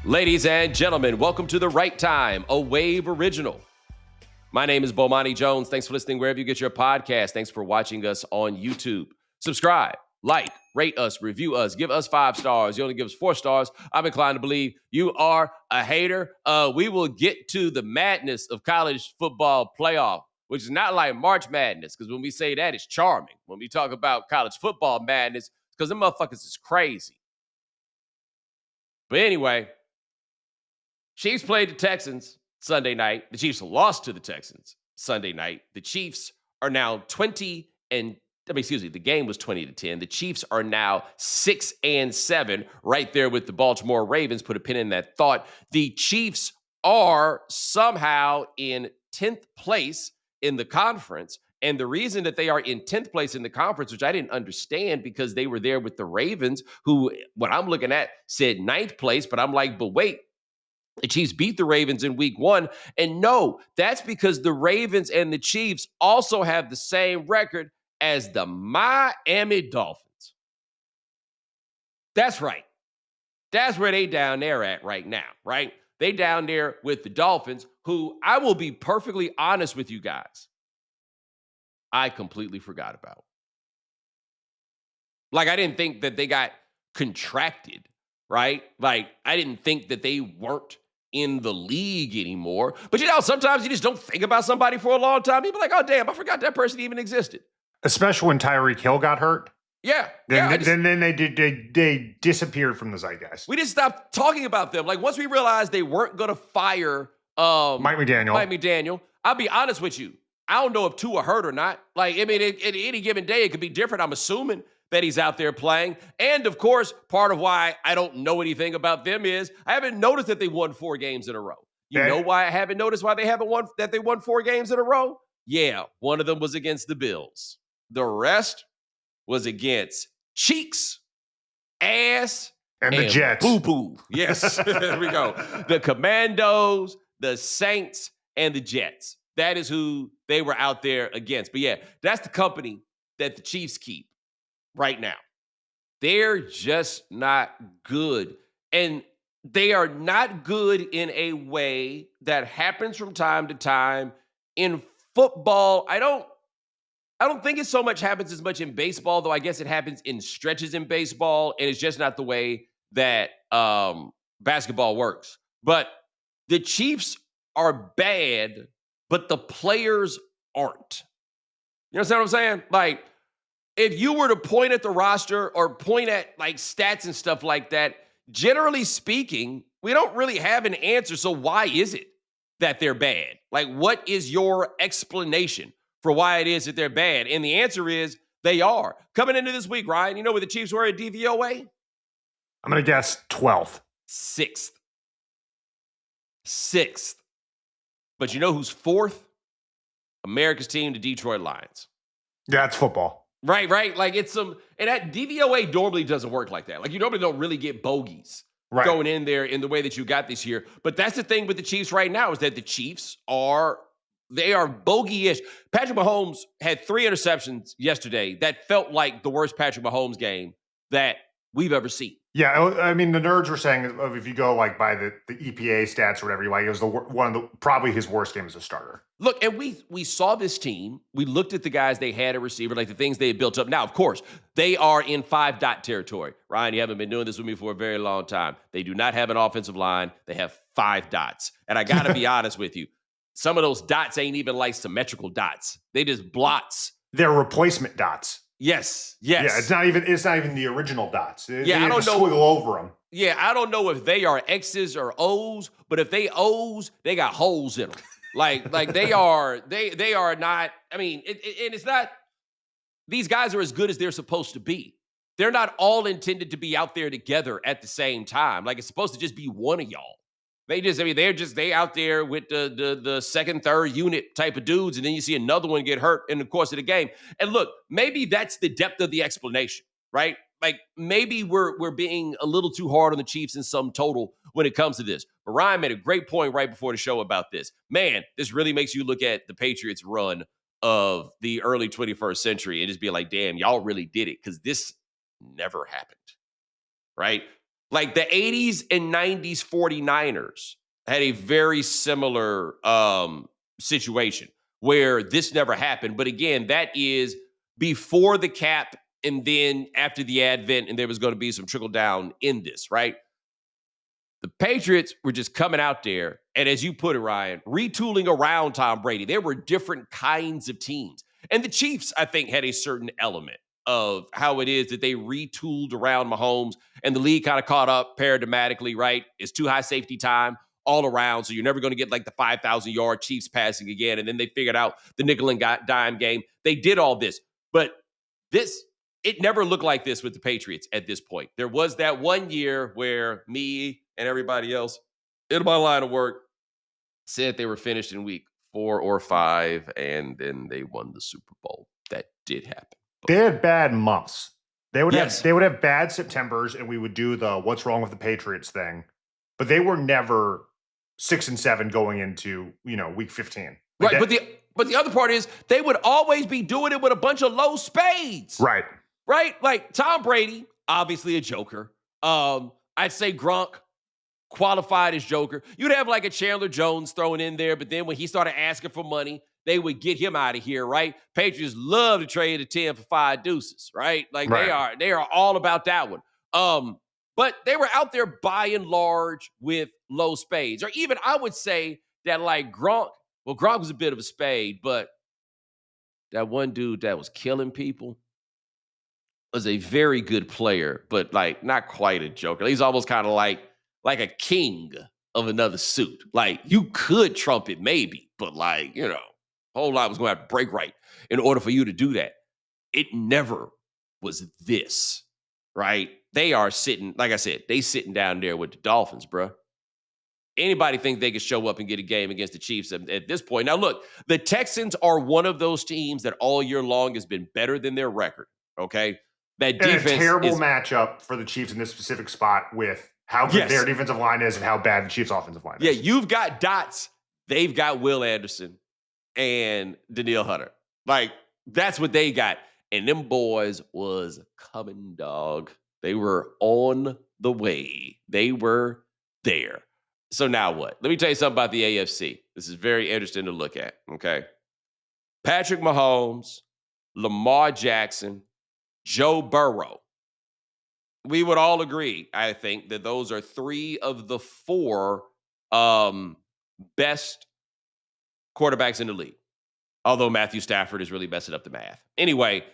Ladies and gentlemen, welcome to The Right Time, a Wave original. My name is Bomani Jones. Thanks for listening wherever you get your podcast. Thanks for watching us on YouTube. Subscribe, like, rate us, review us, give us 5 stars. You only give us 4 stars. I'm inclined to believe you are a hater. We will get to the madness of college football playoff, which is not like March Madness, because when we say that, it's charming. When we talk about college football madness, because them motherfuckers is crazy. But anyway, Chiefs played the Texans Sunday night. The Chiefs lost to the Texans Sunday night. The Chiefs are now the game was 20-10. The Chiefs are now 6-7, right there with the Baltimore Ravens. Put a pin in that thought. The Chiefs are somehow in 10th place in the conference. And the reason that they are in 10th place in the conference, which I didn't understand because they were there with the Ravens, who, what I'm looking at, said 9th place. But I'm like, but wait. The Chiefs beat the Ravens in week 1. And no, that's because the Ravens and the Chiefs also have the same record as the Miami Dolphins. That's right. That's where they down there at right now, right? They down there with the Dolphins, who I will be perfectly honest with you guys, I completely forgot about. Like, I didn't think that they got contracted, right? Like, I didn't think that they weren't in the league anymore. But sometimes you just don't think about somebody for a long time. You'll be like, oh, damn, I forgot that person even existed. Especially when Tyreek Hill got hurt. Yeah. Then they disappeared from the zeitgeist. We just stopped talking about them. Like, once we realized they weren't going to fire Mike McDaniel, I'll be honest with you. I don't know if Tua hurt or not. Like, I mean, at any given day, it could be different. I'm assuming that he's out there playing. And, of course, part of why I don't know anything about them is I haven't noticed that they won 4 games in a row. You know why I haven't noticed why they won 4 games in a row? Yeah, one of them was against the Bills. The rest was against cheeks, ass, and the Jets. Boo-boo. Yes, there we go. The Commandos, the Saints, and the Jets. That is who they were out there against. But yeah, that's the company that the Chiefs keep right now. They're just not good. And they are not good in a way that happens from time to time in football. I don't think it so much happens as much in baseball, though I guess it happens in stretches in baseball, and it's just not the way that basketball works. But the Chiefs are bad, but the players aren't. You understand what I'm saying? Like, if you were to point at the roster or point at like stats and stuff like that, generally speaking, we don't really have an answer. So why is it that they're bad? Like, what is your explanation for why it is that they're bad? And the answer is they are. Coming into this week, Ryan, you know where the Chiefs were at DVOA? I'm going to guess 12th. 6th. But you know who's 4th? America's team, the Detroit Lions. Yeah, it's football. Right. Like, it's and that DVOA normally doesn't work like that. Like, you normally don't really get bogeys going in there in the way that you got this year. But that's the thing with the Chiefs right now is that the Chiefs are bogey-ish. Patrick Mahomes had 3 interceptions yesterday that felt like the worst Patrick Mahomes game that we've ever seen. Yeah, I mean, the nerds were saying if you go like by the EPA stats or whatever you like, it was probably his worst game as a starter. Look, and we saw this team. We looked at the guys they had at receiver, like the things they had built up. Now, of course, they are in 5-dot territory. Ryan, you haven't been doing this with me for a very long time. They do not have an offensive line. They have 5 dots. And I got to be honest with you. Some of those dots ain't even like symmetrical dots. They just blots. They're replacement dots. Yes. Yeah, it's not even the original dots. I don't know. Squiggle over them. Yeah, I don't know if they are X's or O's, but if they O's, they got holes in them. Like they are not. I mean, and it's not. These guys are as good as they're supposed to be. They're not all intended to be out there together at the same time. Like, it's supposed to just be one of y'all. They out there with the second, third unit type of dudes, and then you see another one get hurt in the course of the game. And look, maybe that's the depth of the explanation, right? Like, maybe we're being a little too hard on the Chiefs in sum total when it comes to this. But Ryan made a great point right before the show about this. Man, this really makes you look at the Patriots' run of the early 21st century and just be like, damn, y'all really did it, because this never happened, right? Like the 80s and 90s 49ers had a very similar situation where this never happened. But again, that is before the cap and then after the advent, and there was going to be some trickle down in this, right? The Patriots were just coming out there, and as you put it, Ryan, retooling around Tom Brady. There were different kinds of teams. And the Chiefs, I think, had a certain element of how it is that they retooled around Mahomes, and the league kind of caught up paradigmatically, right? It's too high safety time all around, so you're never going to get like the 5,000-yard Chiefs passing again. And then they figured out the nickel and dime game. They did all this. But it never looked like this with the Patriots at this point. There was that one year where me and everybody else in my line of work said they were finished in week 4 or 5, and then they won the Super Bowl. That did happen. They had bad months. They would Yes. have bad Septembers, and we would do the "what's wrong with the Patriots" thing. But they were never 6-7 going into week 15. Right, but the other part is they would always be doing it with a bunch of low spades. Right. Right? Like Tom Brady, obviously a joker. I'd say Gronk qualified as joker. You'd have like a Chandler Jones thrown in there, but then when he started asking for money, they would get him out of here, right? Patriots love to trade a 10 for 5 deuces, right? Like right. they are all about that one. But they were out there by and large with low spades. Or even I would say that like Gronk was a bit of a spade, but that one dude that was killing people was a very good player, but like not quite a joker. He's almost kind of like a king of another suit. Like you could trump it maybe, but like, a whole lot was going to have to break right in order for you to do that. It never was this, right? They are sitting, like I said, they sitting down there with the Dolphins, bro. Anybody think they could show up and get a game against the Chiefs at this point? Now, look, the Texans are one of those teams that all year long has been better than their record, okay? That defense and a terrible matchup for the Chiefs in this specific spot with how good their defensive line is and how bad the Chiefs' offensive line is. Yeah, you've got dots. They've got Will Anderson and Danielle Hunter. Like, that's what they got. And them boys was coming, dog. They were on the way. They were there. So now what? Let me tell you something about the AFC. This is very interesting to look at, okay? Patrick Mahomes, Lamar Jackson, Joe Burrow. We would all agree, I think, that those are 3 of the 4 best quarterbacks in the league. Although Matthew Stafford is really messing up the math. Anyway,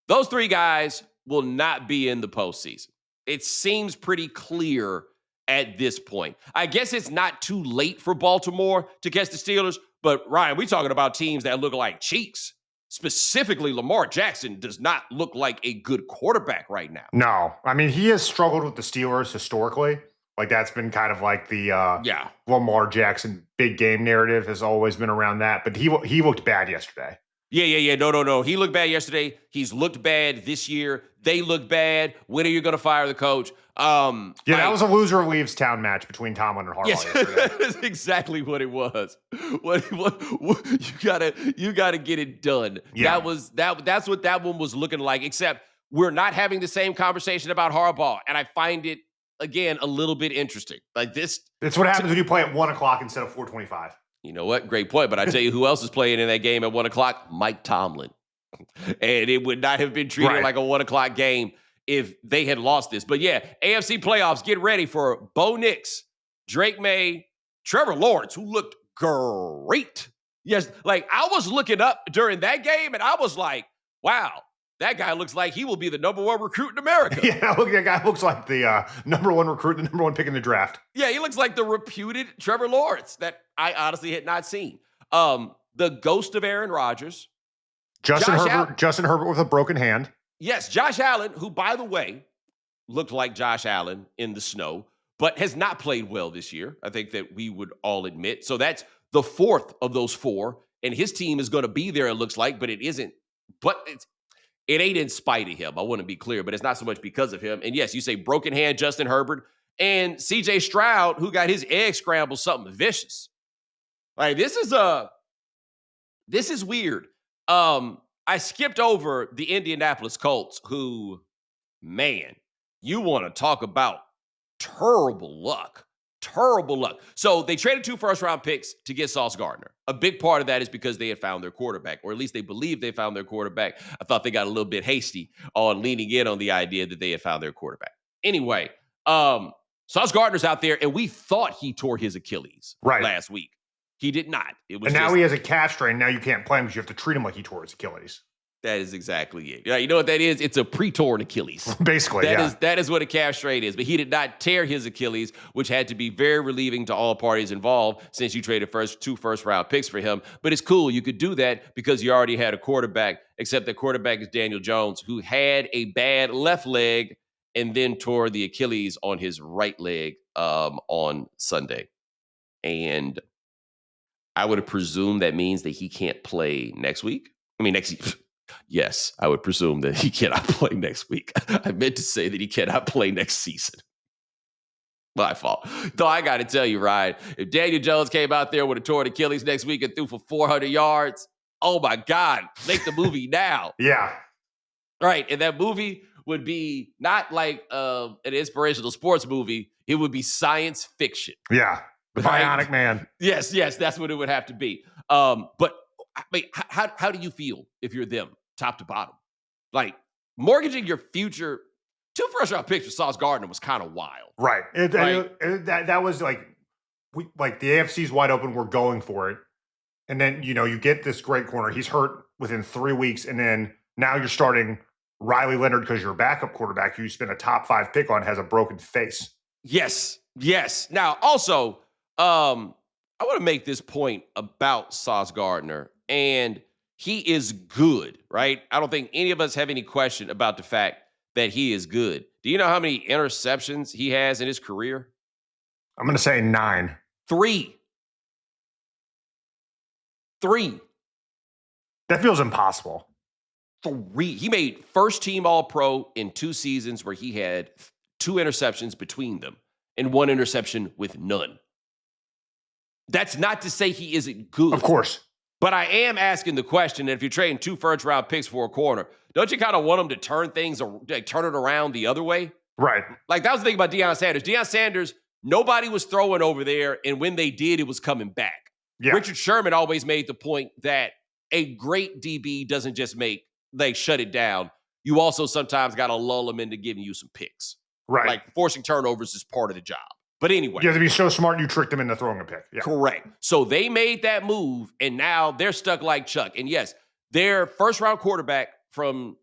those 3 guys will not be in the postseason. It seems pretty clear at this point. I guess it's not too late for Baltimore to catch the Steelers, but Ryan, we're talking about teams that look like cheeks. Specifically, Lamar Jackson does not look like a good quarterback right now. No. I mean, he has struggled with the Steelers historically. Like, that's been kind of like the Lamar Jackson big game narrative has always been around that. But he looked bad yesterday. Yeah. No. He looked bad yesterday. He's looked bad this year. They look bad. When are you going to fire the coach? That was a loser leaves town match between Tomlin and Harbaugh yesterday. That's exactly what it was. What you gotta get it done. Yeah. That's what that one was looking like, except we're not having the same conversation about Harbaugh. And I find it, again, a little bit interesting. Like this. That's what happens when you play at 1:00 instead of 4:25. You know what? Great point. But I tell you who else is playing in that game at 1:00? Mike Tomlin. And it would not have been treated like a 1:00 game if they had lost this. But yeah, AFC playoffs, get ready for Bo Nix, Drake May, Trevor Lawrence, who looked great. Yes, like I was looking up during that game and I was like, wow, that guy looks like he will be the #1 recruit in America. Yeah, look, that guy looks like the #1 recruit, the #1 pick in the draft. Yeah, he looks like the reputed Trevor Lawrence that I honestly had not seen. The ghost of Aaron Rodgers. Justin Herbert with a broken hand. Yes, Josh Allen, who, by the way, looked like Josh Allen in the snow, but has not played well this year. I think that we would all admit. So that's the 4th of those 4, and his team is going to be there, it looks like, but it isn't. But it ain't in spite of him. I want to be clear, but it's not so much because of him. And yes, you say broken hand Justin Herbert and CJ Stroud, who got his egg scrambled something vicious. Like, this is weird. I skipped over the Indianapolis Colts, who, man, you want to talk about terrible luck. Terrible luck. So they traded 2 first-round picks to get Sauce Gardner. A big part of that is because they had found their quarterback, or at least they believed they found their quarterback. I thought they got a little bit hasty on leaning in on the idea that they had found their quarterback. Anyway, Sauce Gardner's out there, and we thought he tore his Achilles last week. He did not. And now he has a calf strain. Now you can't play him because you have to treat him like he tore his Achilles. That is exactly it. Yeah, you know what that is? It's a pre-torn Achilles. Basically, that is what a calf strain is. But he did not tear his Achilles, which had to be very relieving to all parties involved since you traded 2 first-round picks for him. But it's cool. You could do that because you already had a quarterback, except the quarterback is Daniel Jones, who had a bad left leg and then tore the Achilles on his right leg on Sunday. And I would presume that means that he can't play next week. Yes, I would presume that he cannot play next week. I meant to say that he cannot play next season. My fault. Though I got to tell you, Ryan, if Daniel Jones came out there with a torn Achilles next week and threw for 400 yards, oh my God, make the movie now. Yeah. Right. And that movie would be not like an inspirational sports movie. It would be science fiction. Yeah. The Bionic Man. Yes, that's what it would have to be. But how do you feel if you're them, top to bottom? Like, mortgaging your future, 2 first-round picks for Sauce Gardner was kind of wild. Right. That was like the AFC's wide open. We're going for it. And then, you get this great corner. He's hurt within 3 weeks. And then now you're starting Riley Leonard because your backup quarterback who you spent a top 5 pick on has a broken face. Yes. Now, also, I want to make this point about Sauce Gardner. And he is good, right? I don't think any of us have any question about the fact that he is good. Do you know how many interceptions he has in his career? I'm going to say 9. 3. That feels impossible. 3. He made first-team All-Pro in 2 seasons where he had 2 interceptions between them and 1 interception with none. That's not to say he isn't good. Of course. But I am asking the question, if you're trading 2 first-round picks for a corner, don't you kind of want him to turn it around the other way? Right. Like, that was the thing about Deion Sanders. Deion Sanders, nobody was throwing over there, and when they did, it was coming back. Yeah. Richard Sherman always made the point that a great DB doesn't just shut it down. You also sometimes got to lull them into giving you some picks. Right. Like, forcing turnovers is part of the job. But anyway. You have to be so smart you tricked them into throwing a pick. Yeah. Correct. So they made that move, and now they're stuck like Chuck. And yes, their first-round quarterback from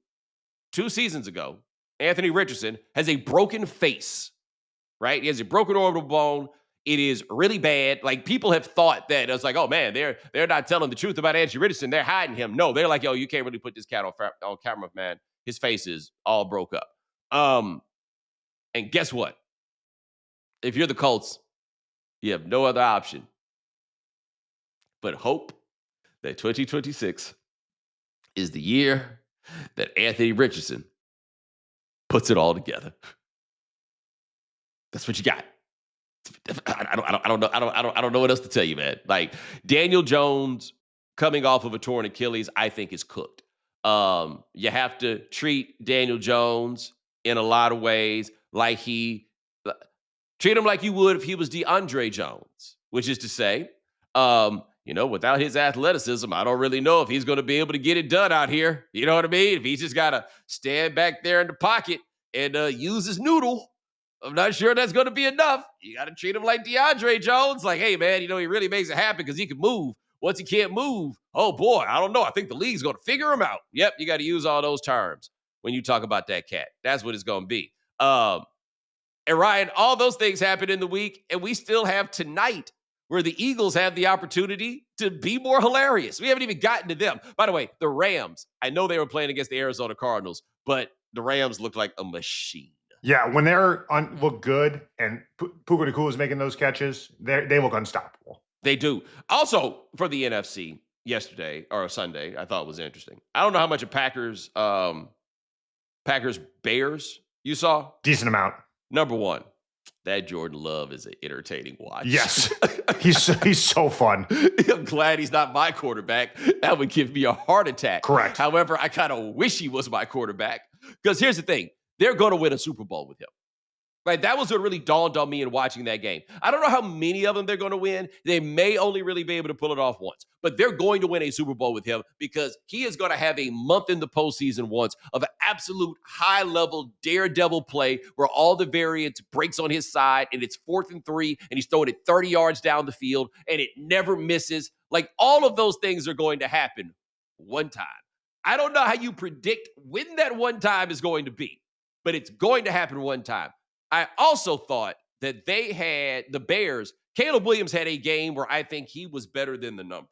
2 seasons ago, Anthony Richardson, has a broken face, right? He has a broken orbital bone. It is really bad. Like, people have thought that it's like, oh, man, they're not telling the truth about Anthony Richardson. They're hiding him. No, they're like, yo, you can't really put this cat on camera, man. His face is all broke up. And guess what? If you're the Colts, you have no other option but hope that 2026 is the year that Anthony Richardson puts it all together. That's what you got. I don't know what else to tell you, man. Like, Daniel Jones coming off of a torn Achilles, I think is cooked. You have to treat Daniel Jones in a lot of ways like treat him like you would if he was DeAndre Jones, which is to say, without his athleticism, I don't really know if he's going to be able to get it done out here. You know what I mean? If he's just got to stand back there in the pocket and use his noodle, I'm not sure that's going to be enough. You got to treat him like DeAndre Jones. Like, hey, man, he really makes it happen because he can move. Once he can't move, oh, boy, I don't know. I think the league's going to figure him out. Yep, you got to use all those terms when you talk about that cat. That's what it's going to be. And Ryan, all those things happen in the week, and we still have tonight where the Eagles have the opportunity to be more hilarious. We haven't even gotten to them. By the way, the Rams, I know they were playing against the Arizona Cardinals, but the Rams look like a machine. Yeah, when they're look good and Puka Nacua is making those catches, they look unstoppable. They do. Also, for the NFC yesterday or Sunday, I thought was interesting. I don't know how much of Packers Bears you saw. Decent amount. Number 1, that Jordan Love is an entertaining watch. Yes. He's so fun. I'm glad he's not my quarterback. That would give me a heart attack. Correct. However, I kind of wish he was my quarterback because here's the thing. They're going to win a Super Bowl with him. Like, that was what really dawned on me in watching that game. I don't know how many of them they're going to win. They may only really be able to pull it off once, but they're going to win a Super Bowl with him because he is going to have a month in the postseason once of an absolute high-level daredevil play where all the variance breaks on his side and it's 4th and 3 and he's throwing it 30 yards down the field and it never misses. Like, all of those things are going to happen one time. I don't know how you predict when that one time is going to be, but it's going to happen one time. I also thought that they had the Bears. Caleb Williams had a game where I think he was better than the numbers.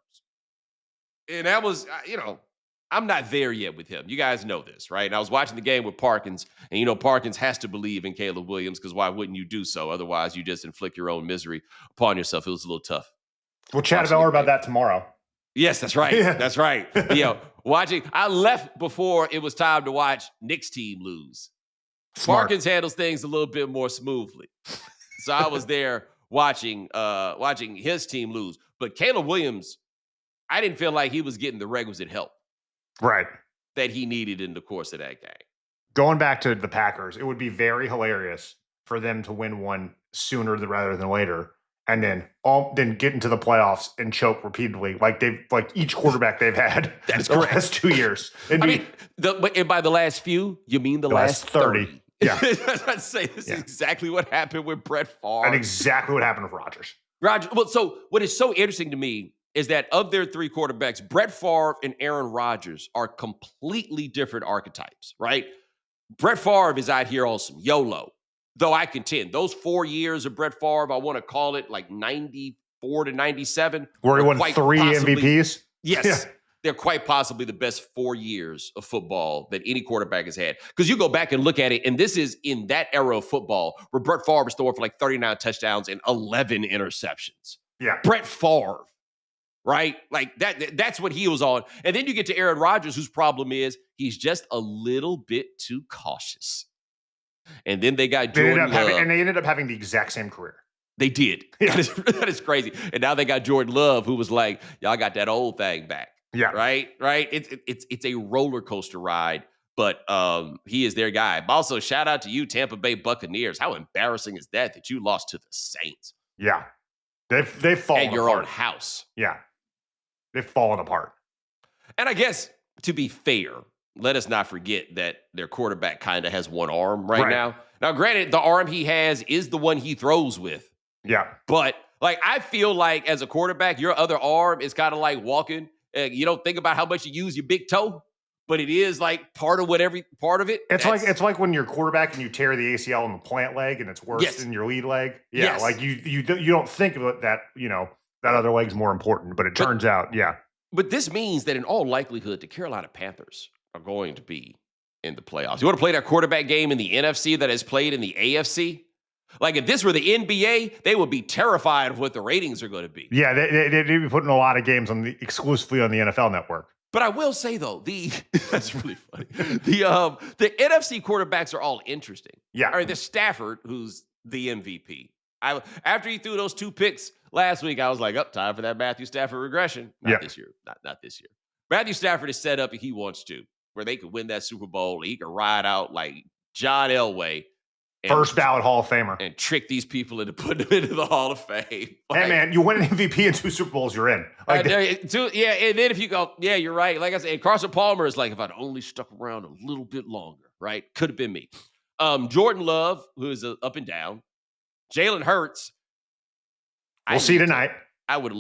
And that was, I'm not there yet with him. You guys know this, right? And I was watching the game with Parkins, and Parkins has to believe in Caleb Williams because why wouldn't you do so? Otherwise, you just inflict your own misery upon yourself. It was a little tough. We'll chat about that tomorrow. Yes, that's right. Yeah. That's right. I left before it was time to watch Nick's team lose. Smart. Parkins handles things a little bit more smoothly. So I was there watching his team lose. But Caleb Williams, I didn't feel like he was getting the requisite help right that he needed in the course of that game. Going back to the Packers, it would be very hilarious for them to win one sooner rather than later, and then get into the playoffs and choke repeatedly, like each quarterback they've had That's the correct. last 2 years. And by the last few, you mean the last 30. Yeah. I'd say this is exactly what happened with Brett Favre. And exactly what happened with Rodgers. Well, so what is so interesting to me is that of their 3 quarterbacks, Brett Favre and Aaron Rodgers are completely different archetypes, right? Brett Favre is out here on some YOLO, though I contend those 4 years of Brett Favre, I want to call it like 94 to 97. Where he won 3 MVPs? Yes. Yeah. They're quite possibly the best 4 years of football that any quarterback has had. Because you go back and look at it, and this is in that era of football where Brett Favre was throwing for like 39 touchdowns and 11 interceptions. Yeah. Brett Favre, right? Like that's what he was on. And then you get to Aaron Rodgers, whose problem is he's just a little bit too cautious. And then they got Jordan Love. And they ended up having the exact same career. They did. Yeah. That is crazy. And now they got Jordan Love, who was like, y'all got that old thing back. Yeah. Right. It's a roller coaster ride, but he is their guy. Also, shout out to you, Tampa Bay Buccaneers. How embarrassing is that you lost to the Saints? Yeah. They've fallen at your apart. own house. Yeah. They've fallen apart. And I guess to be fair, let us not forget that their quarterback kind of has one arm right now. Now, granted, the arm he has is the one he throws with. Yeah. But I feel like as a quarterback, your other arm is kind of like walking. You don't think about how much you use your big toe, but it is like part of every part of it. It's like when you're quarterback and you tear the ACL in the plant leg and it's worse than your lead leg. Yeah, yes. Like you don't think about that. That other leg's more important, but it turns out, yeah. But this means that in all likelihood, the Carolina Panthers are going to be in the playoffs. You want to play that quarterback game in the NFC that is played in the AFC? Like, if this were the NBA, they would be terrified of what the ratings are going to be. Yeah, they'd be putting a lot of games exclusively on the NFL Network. But I will say, though, that's really funny. The NFC quarterbacks are all interesting. Yeah. All right, there's Stafford, who's the MVP. After he threw those 2 picks last week, I was like, time for that Matthew Stafford regression. Not this year. Not this year. Matthew Stafford is set up if he wants to, where they could win that Super Bowl. He could ride out like John Elway. First ballot Hall of Famer. And trick these people into putting them into the Hall of Fame. Hey, man, you win an MVP in 2 Super Bowls, you're in. And then if you go, yeah, you're right. Like I said, Carson Palmer is like, if I'd only stuck around a little bit longer, right? Could have been me. Jordan Love, who is up and down. Jalen Hurts. We'll see tonight. I would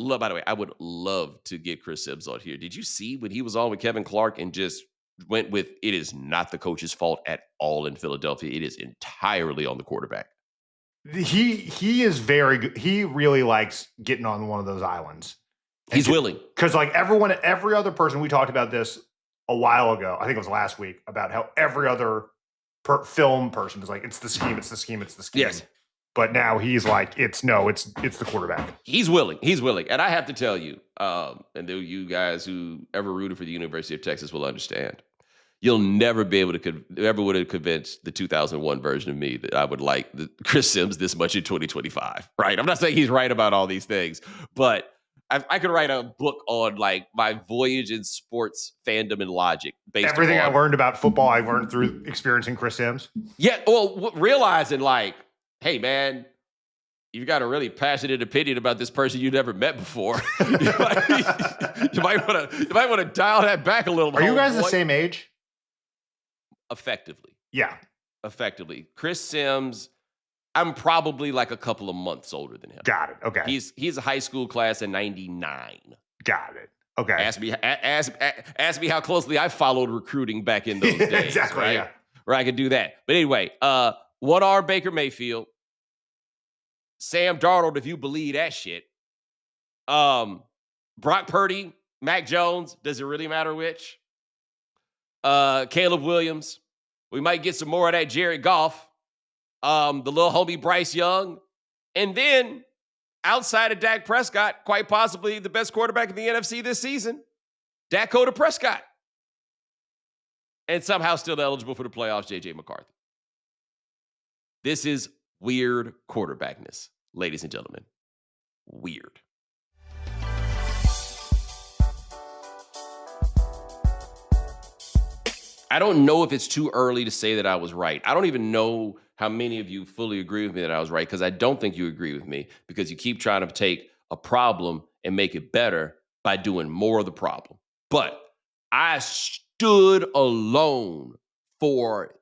love to get Chris Sims on here. Did you see when he was on with Kevin Clark and just went with, it is not the coach's fault at all in Philadelphia. It is entirely on the quarterback. He is very good. He really likes getting on one of those islands. He's willing. Because like every other person, we talked about this a while ago. I think it was last week, about how every other film person is like, it's the scheme. Yes. But now he's like, it's the quarterback. He's willing. And I have to tell you, and you guys who ever rooted for the University of Texas will understand, you'll never be able to would have convinced the 2001 version of me that I would like Chris Sims this much in 2025, right? I'm not saying he's right about all these things, but I could write a book on like my voyage in sports fandom and logic. Everything I learned about football, I learned through experiencing Chris Sims. Yeah, well, realizing like hey, man, you've got a really passionate opinion about this person you never met before. You might want to dial that back a little. Are you guys the boy. same age? Effectively. Yeah. Effectively. Chris Sims, I'm probably like a couple of months older than him. Got it. Okay. He's a high school class in 99. Got it. Okay. Ask me how closely I followed recruiting back in those days. Exactly. Right? Yeah. Where I could do that. But anyway, 1R Baker Mayfield, Sam Darnold, if you believe that shit. Brock Purdy, Mac Jones, does it really matter which? Caleb Williams. We might get some more of that Jared Goff. The little homie Bryce Young. And then outside of Dak Prescott, quite possibly the best quarterback in the NFC this season, Dakota Prescott. And somehow still eligible for the playoffs, J.J. McCarthy. This is weird quarterbackness, ladies and gentlemen. Weird. I don't know if it's too early to say that I was right. I don't even know how many of you fully agree with me that I was right, because I don't think you agree with me, because you keep trying to take a problem and make it better by doing more of the problem. But I stood alone for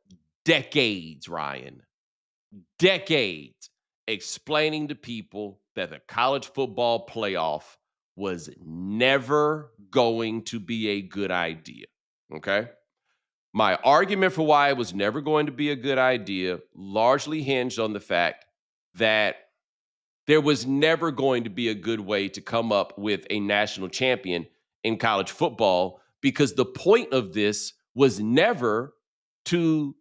decades, Ryan. Decades, explaining to people that the college football playoff was never going to be a good idea. Okay? My argument for why it was never going to be a good idea largely hinged on the fact that there was never going to be a good way to come up with a national champion in college football, because the point of this was never to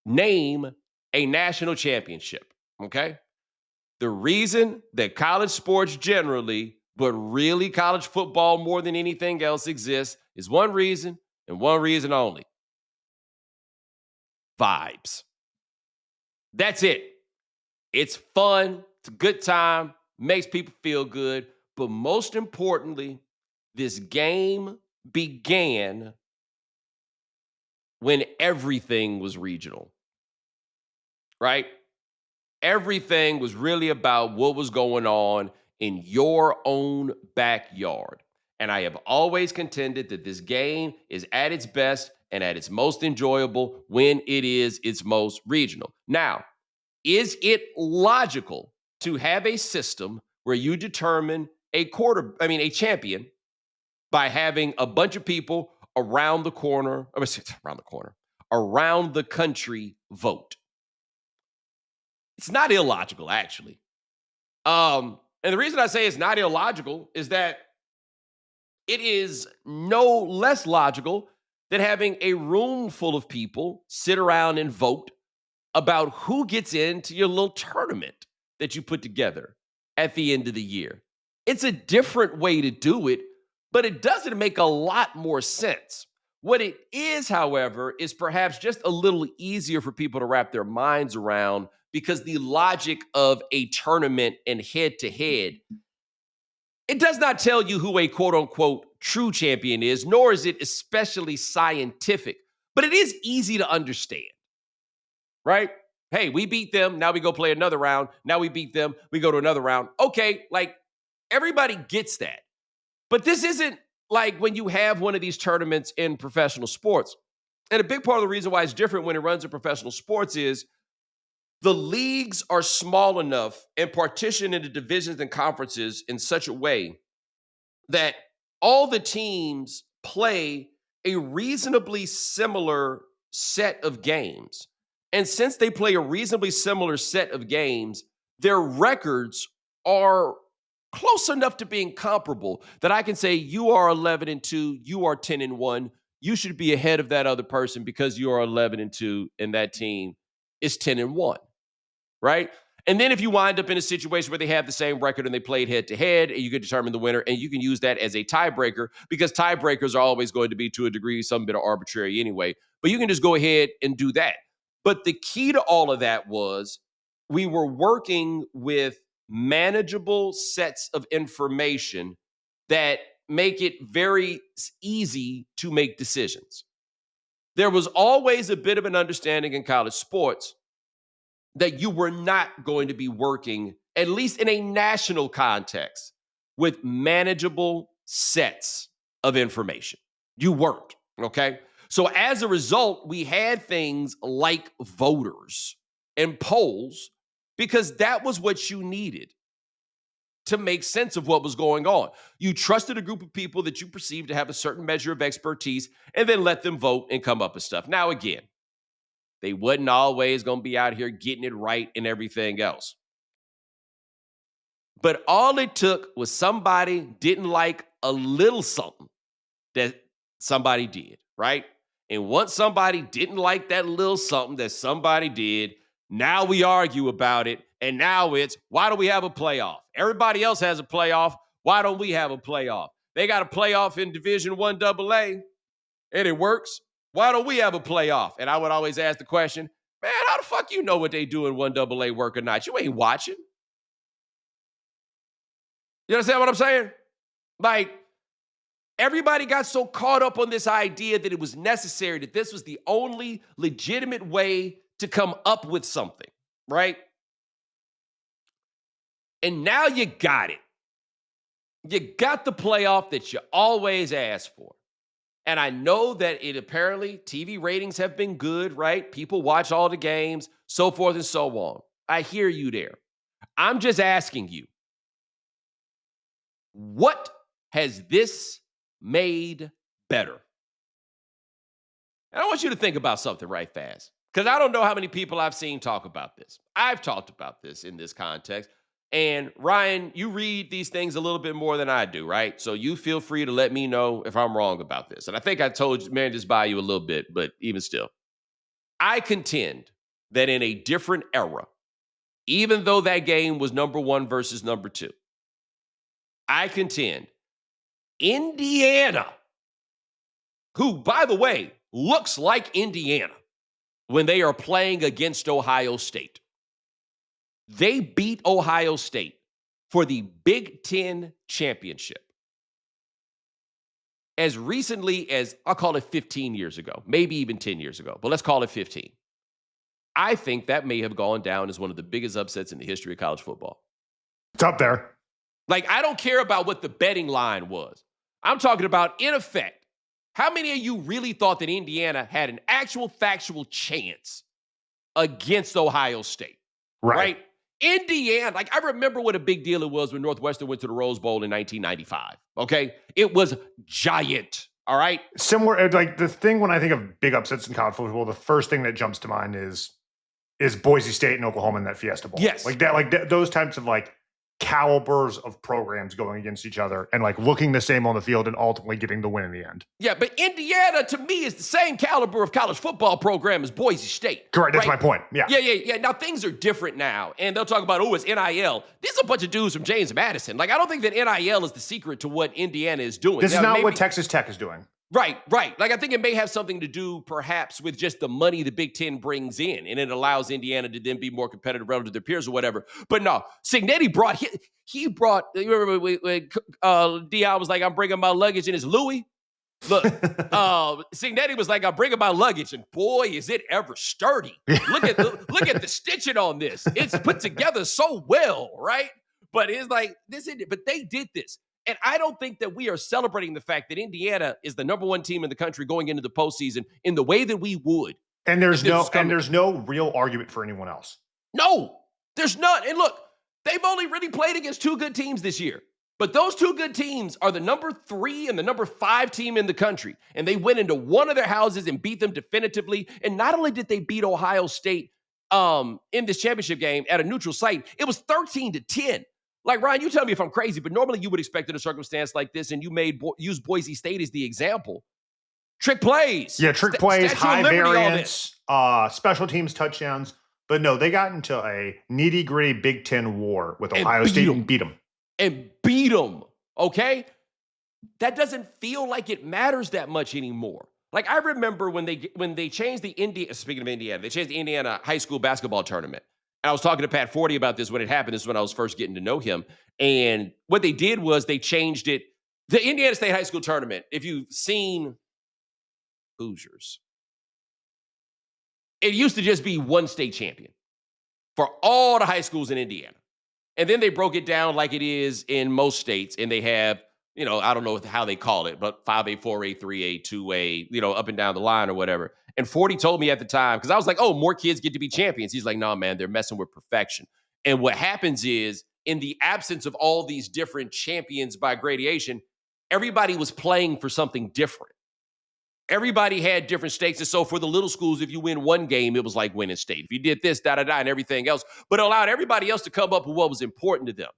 name a national championship, okay? The reason that college sports generally, but really college football more than anything else exists, is one reason and one reason only. Vibes. That's it. It's fun. It's a good time. Makes people feel good. But most importantly, this game began when everything was regional, right? Everything was really about what was going on in your own backyard. And I have always contended that this game is at its best and at its most enjoyable when it is its most regional. Now, is it logical to have a system where you determine a champion by having a bunch of people around the country vote? It's not illogical, actually. And the reason I say it's not illogical is that it is no less logical than having a room full of people sit around and vote about who gets into your little tournament that you put together at the end of the year. It's a different way to do it, but it doesn't make a lot more sense. What it is, however, is perhaps just a little easier for people to wrap their minds around, because the logic of a tournament and head-to-head, it does not tell you who a quote-unquote true champion is, nor is it especially scientific, but it is easy to understand, right? Hey, we beat them, now we go play another round. Now we beat them, we go to another round. Okay, like, everybody gets that. But this isn't like when you have one of these tournaments in professional sports. And a big part of the reason why it's different when it runs in professional sports is the leagues are small enough and partitioned into divisions and conferences in such a way that all the teams play a reasonably similar set of games. And since they play a reasonably similar set of games, their records are close enough to being comparable that I can say you are 11-2, you are 10-1. You should be ahead of that other person because you are 11-2 and that team is 10-1, right? And then if you wind up in a situation where they have the same record and they played head to head, and you can determine the winner, and you can use that as a tiebreaker, because tiebreakers are always going to be, to a degree, some bit of arbitrary anyway. But you can just go ahead and do that. But the key to all of that was we were working with manageable sets of information that make it very easy to make decisions. There was always a bit of an understanding in college sports that you were not going to be working, at least in a national context, with manageable sets of information. You weren't, okay? So as a result, we had things like voters and polls because that was what you needed to make sense of what was going on. You trusted a group of people that you perceived to have a certain measure of expertise and then let them vote and come up with stuff. Now, again, they wasn't always going to be out here getting it right and everything else. But all it took was somebody didn't like a little something that somebody did, right? And once somebody didn't like that little something that somebody did, now we argue about it. And now it's, why do we have a playoff? Everybody else has a playoff. Why don't we have a playoff? They got a playoff in Division I AA, and it works. Why don't we have a playoff? And I would always ask the question, man, how the fuck you know what they do in 1AA work or not? You ain't watching. You understand what I'm saying? Like, everybody got so caught up on this idea that it was necessary, that this was the only legitimate way to come up with something, right? And now you got it. You got the playoff that you always asked for. And I know that it apparently, TV ratings have been good, right? People watch all the games, so forth and so on. I hear you there. I'm just asking you, what has this made better? And I want you to think about something right fast, because I don't know how many people I've seen talk about this. I've talked about this in this context. And Ryan, you read these things a little bit more than I do, right? So you feel free to let me know if I'm wrong about this. And I think I told you, man, just by you a little bit, but even still, I contend that in a different era, even though that game was number 1 versus number 2, I contend Indiana, who, by the way, looks like Indiana when they are playing against Ohio State. They beat Ohio State for the Big Ten championship as recently as, I'll call it 15 years ago, maybe even 10 years ago, but let's call it 15. I think that may have gone down as one of the biggest upsets in the history of college football. It's up there. Like, I don't care about what the betting line was. I'm talking about, in effect, how many of you really thought that Indiana had an actual factual chance against Ohio State? Right? Indiana, like, I remember what a big deal it was when Northwestern went to the Rose Bowl in 1995. Okay? It was giant. All right? Similar, like, the thing when I think of big upsets in college football, the first thing that jumps to mind is Boise State and Oklahoma in that Fiesta Bowl. Yes. Like that, those types of like calibers of programs going against each other and like looking the same on the field and ultimately getting the win in the end. Yeah, but Indiana to me is the same caliber of college football program as Boise State. Correct. That's right? my point. Yeah. Yeah. Now things are different now. And they'll talk about, it's NIL. These are a bunch of dudes from James Madison. Like, I don't think that NIL is the secret to what Indiana is doing. This is not what Texas Tech is doing. Right. Like, I think it may have something to do perhaps with just the money the Big Ten brings in, and it allows Indiana to then be more competitive relative to their peers or whatever. But no, Cignetti brought, he brought, you remember when Dion was like, I'm bringing my luggage, and it's Louis. Look, Cignetti was like, I'm bringing my luggage, and boy, is it ever sturdy. Look at the stitching on this. It's put together so well, right? But it's like, but they did this. And I don't think that we are celebrating the fact that Indiana is the number 1 team in the country going into the postseason in the way that we would. And there's no real argument for anyone else. No, there's none. And look, they've only really played against 2 good teams this year. But those 2 good teams are the number 3 and the number 5 team in the country. And they went into one of their houses and beat them definitively. And not only did they beat Ohio State in this championship game at a neutral site, it was 13-10. Like, Ryan, you tell me if I'm crazy, but normally you would expect in a circumstance like this, and you use Boise State as the example. Trick plays. Yeah, trick plays, high variance, special teams touchdowns. But no, they got into a nitty-gritty Big Ten war with Ohio State and beat them. And beat them, okay? That doesn't feel like it matters that much anymore. Like, I remember when they changed speaking of Indiana, they changed the Indiana high school basketball tournament. And I was talking to Pat Forty about this when it happened. This is when I was first getting to know him. And what they did was they changed it. The Indiana State high school tournament, if you've seen Hoosiers, it used to just be one state champion. for all the high schools in Indiana. And then they broke it down like it is in most states. And they have, I don't know how they call it, but 5A, 4A, 3A, 2A, up and down the line or whatever. And 40 told me at the time, because I was like, oh, more kids get to be champions. He's like, no, man, they're messing with perfection. And what happens is, in the absence of all these different champions by gradation, everybody was playing for something different. Everybody had different stakes. And so for the little schools, if you win one game, it was like winning state. If you did this, and everything else, but it allowed everybody else to come up with what was important to them.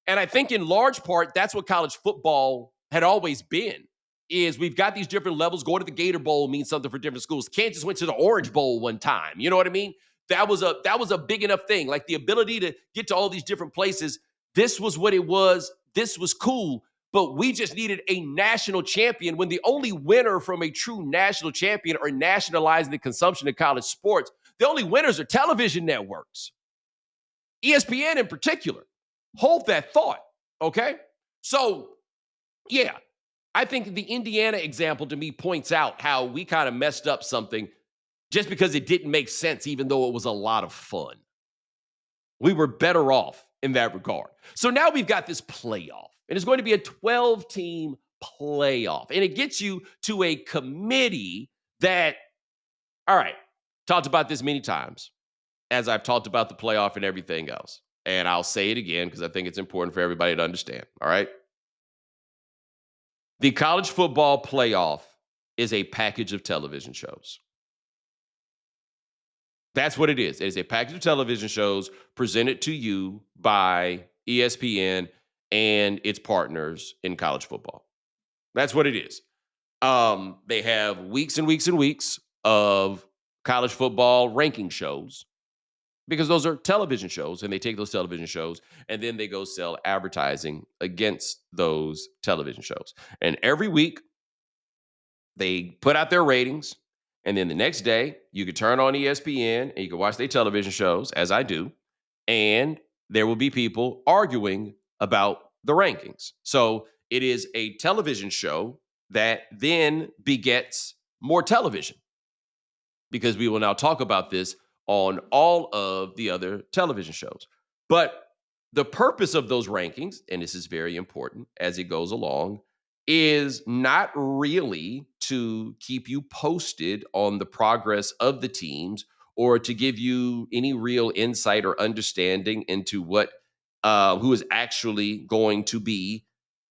And I think in large part, that's what college football had always been, is we've got these different levels. Going to the Gator Bowl means something for different schools. Kansas went to the Orange Bowl one time. You know what I mean? That was a big enough thing. Like the ability to get to all these different places. This was what it was. This was cool. But we just needed a national champion, when the only winner from a true national champion or nationalizing the consumption of college sports, the only winners are television networks. ESPN in particular. Hold that thought, okay? So, yeah, I think the Indiana example to me points out how we kind of messed up something just because it didn't make sense, even though it was a lot of fun. We were better off in that regard. So now we've got this playoff. And it's going to be a 12-team playoff. And it gets you to a committee that, all right, talked about this many times, as I've talked about the playoff and everything else. And I'll say it again because I think it's important for everybody to understand, all right? The college football playoff is a package of television shows. That's what it is. It is a package of television shows presented to you by ESPN and its partners in college football. That's what it is. They have weeks and weeks and weeks of college football ranking shows, because those are television shows, and they take those television shows and then they go sell advertising against those television shows. And every week they put out their ratings, and then the next day you can turn on ESPN and you can watch their television shows, as I do, and there will be people arguing about the rankings. So it is a television show that then begets more television, because we will now talk about this on all of the other television shows. But the purpose of those rankings, and this is very important as it goes along, is not really to keep you posted on the progress of the teams or to give you any real insight or understanding into what who is actually going to be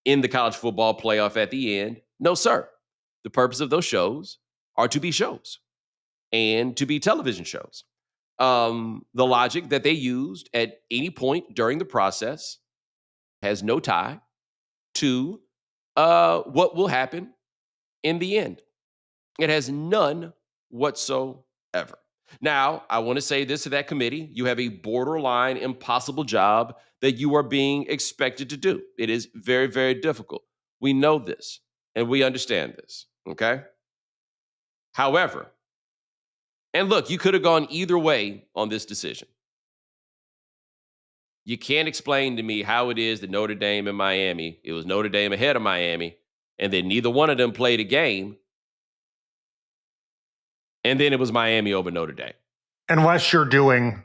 in the college football playoff at the end. No, sir. The purpose of those shows are to be shows and to be television shows. The logic that they used at any point during the process has no tie to what will happen in the end. It has none whatsoever. Now, I want to say this to that committee. You have a borderline impossible job that you are being expected to do. It is very, very difficult. We know this and we understand this, okay? However, and look, you could have gone either way on this decision. You can't explain to me how it is that Notre Dame and Miami, it was Notre Dame ahead of Miami, and then neither one of them played a game, and then it was Miami over Notre Dame. Unless you're doing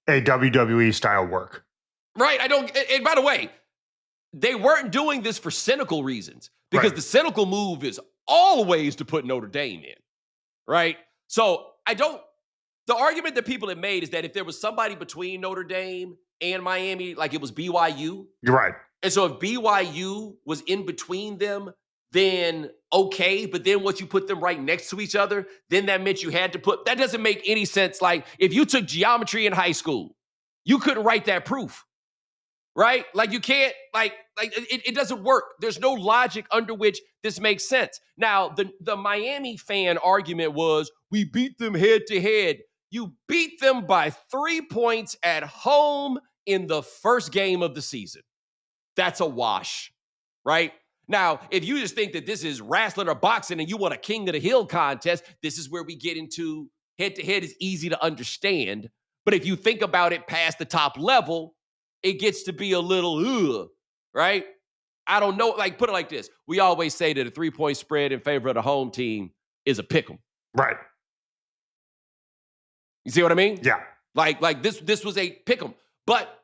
a WWE style work. Right. And by the way, they weren't doing this for cynical reasons, because the cynical move is always to put Notre Dame in. Right. So the argument that people have made is that if there was somebody between Notre Dame and Miami, like it was BYU. You're right. And so if BYU was in between them, then okay. But then once you put them right next to each other, then that meant you had to that doesn't make any sense. Like if you took geometry in high school, you couldn't write that proof, right? Like you can't, it doesn't work. There's no logic under which this makes sense. Now, the Miami fan argument was, we beat them head to head. You beat them by 3 points at home in the first game of the season. That's a wash, right? Now, if you just think that this is wrestling or boxing and you want a King of the Hill contest, this is where we get into head-to-head is easy to understand. But if you think about it past the top level, it gets to be a little, right? I don't know. Like, put it like this. We always say that a 3-point spread in favor of the home team is a pick 'em. Right. You see what I mean? Yeah. Like this was a pick 'em. But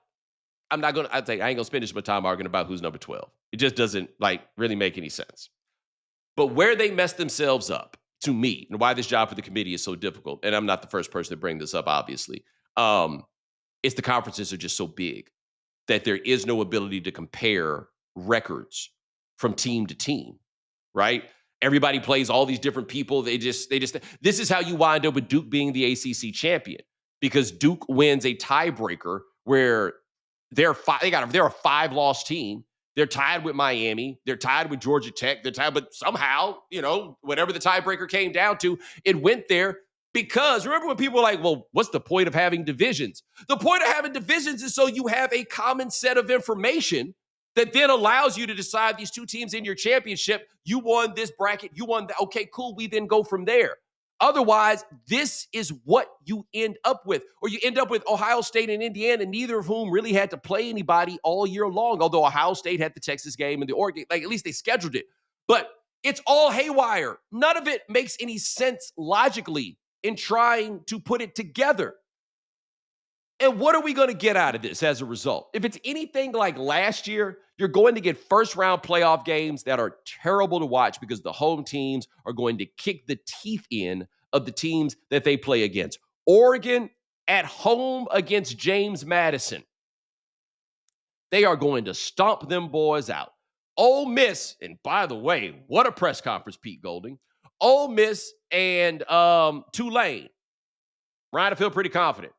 I ain't gonna spend this much time arguing about who's number 12. It just doesn't really make any sense. But where they messed themselves up, to me, and why this job for the committee is so difficult, and I'm not the first person to bring this up, obviously, it's the conferences are just so big that there is no ability to compare records from team to team, right? Everybody plays all these different people. This is how you wind up with Duke being the ACC champion, because Duke wins a tiebreaker where they're a 5-loss team. They're tied with Miami. They're tied with Georgia Tech. They're tied, but somehow, whatever the tiebreaker came down to, it went there. Because remember when people were like, well, what's the point of having divisions? The point of having divisions is so you have a common set of information that then allows you to decide these two teams in your championship. You won this bracket. You won that. Okay, cool. We then go from there. Otherwise, this is what you end up with. Or you end up with Ohio State and Indiana, neither of whom really had to play anybody all year long. Although Ohio State had the Texas game and the Oregon, at least they scheduled it. But it's all haywire. None of it makes any sense logically in trying to put it together. And what are we going to get out of this as a result? If it's anything like last year, you're going to get first-round playoff games that are terrible to watch because the home teams are going to kick the teeth in of the teams that they play against. Oregon at home against James Madison. They are going to stomp them boys out. Ole Miss, and by the way, what a press conference, Pete Golding. Ole Miss and Tulane. Ryan, I feel pretty confident.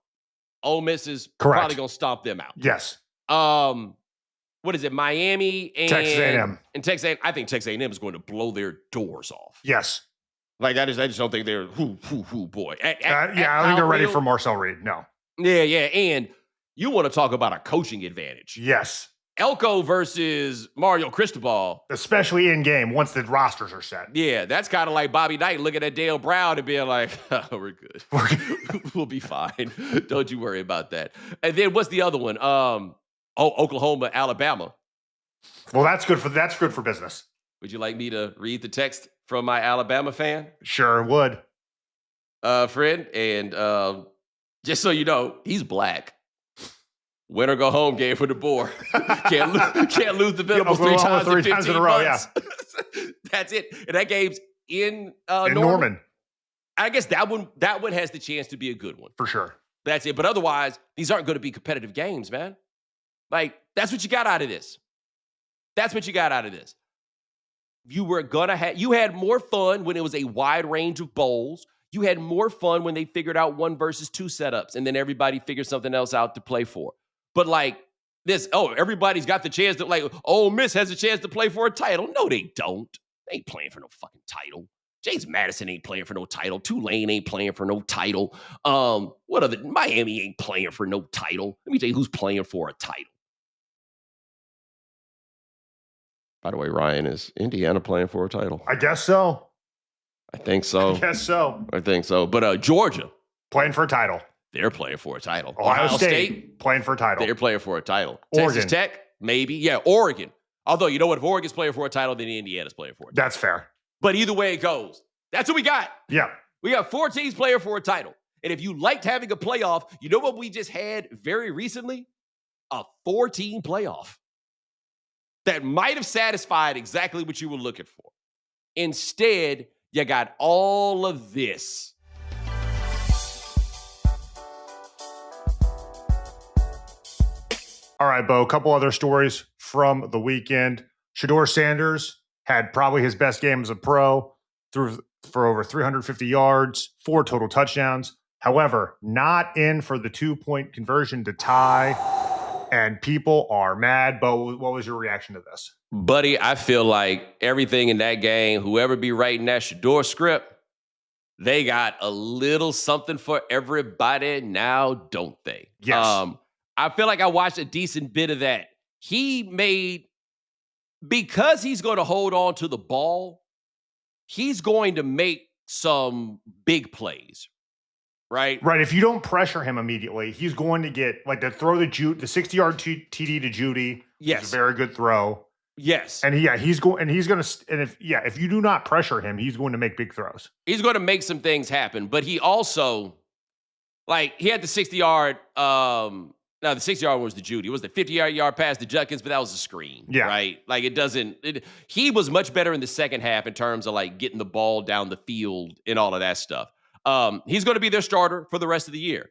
Ole Miss is probably going to stomp them out. Yes. What is it? Miami and Texas A&M. And Texas A&M. I think Texas A&M is going to blow their doors off. Yes. I just don't think they're boy. I don't think they're ready for Marcel Reed. No. Yeah. And you want to talk about a coaching advantage. Yes. Elko versus Mario Cristobal. Especially in game once the rosters are set. Yeah, that's kind of like Bobby Knight looking at Dale Brown and being like, we're good. We'll be fine. Don't you worry about that. And then what's the other one? Oklahoma, Alabama. Well, that's good for business. Would you like me to read the text from my Alabama fan? Sure would. Friend, and just so you know, he's black. Win or go home game for the board. Can't lose the Venables three times in a row. Yeah. That's it. And that game's in Norman. I guess that one has the chance to be a good one. For sure. That's it. But otherwise, these aren't going to be competitive games, man. That's what you got out of this. You had more fun when it was a wide range of bowls. You had more fun when they figured out 1 versus 2 setups, and then everybody figured something else out to play for. But everybody's got the chance to, Ole Miss has a chance to play for a title. No, they don't. They ain't playing for no fucking title. James Madison ain't playing for no title. Tulane ain't playing for no title. Miami ain't playing for no title. Let me tell you who's playing for a title. By the way, Ryan, is Indiana playing for a title? I guess so. I think so. I think so. But Georgia. Playing for a title. They're playing for a title. Ohio State playing for a title. They're playing for a title. Oregon. Texas Tech, maybe. Yeah, Oregon. Although, you know what? If Oregon's playing for a title, then Indiana's playing for a title. That's fair. But either way it goes, that's what we got. Yeah. We got 4 teams playing for a title. And if you liked having a playoff, you know what we just had very recently? A 4-team playoff. That might have satisfied exactly what you were looking for. Instead, you got all of this. All right, Bo, a couple other stories from the weekend. Shedeur Sanders had probably his best game as a pro, threw for over 350 yards, 4 total touchdowns. However, not in for the 2-point conversion to tie, and people are mad. Bo, what was your reaction to this? Buddy, I feel like everything in that game, whoever be writing that Shedeur script, they got a little something for everybody now, don't they? Yes. I feel like I watched a decent bit of that. Because he's going to hold on to the ball, he's going to make some big plays, right? Right. If you don't pressure him immediately, he's going to get to throw the 60-yard TD to Judy. Yes, is a very good throw. Yes, and if you do not pressure him, he's going to make big throws. He's going to make some things happen, but he also Like, he had the 60-yard, no, the 60-yard was the Judy. It was the 50-yard pass to Judkins, but that was a screen, Yeah. right? Like, he was much better in the second half in terms of, like, getting the ball down the field and all of that stuff. He's going to be their starter for the rest of the year.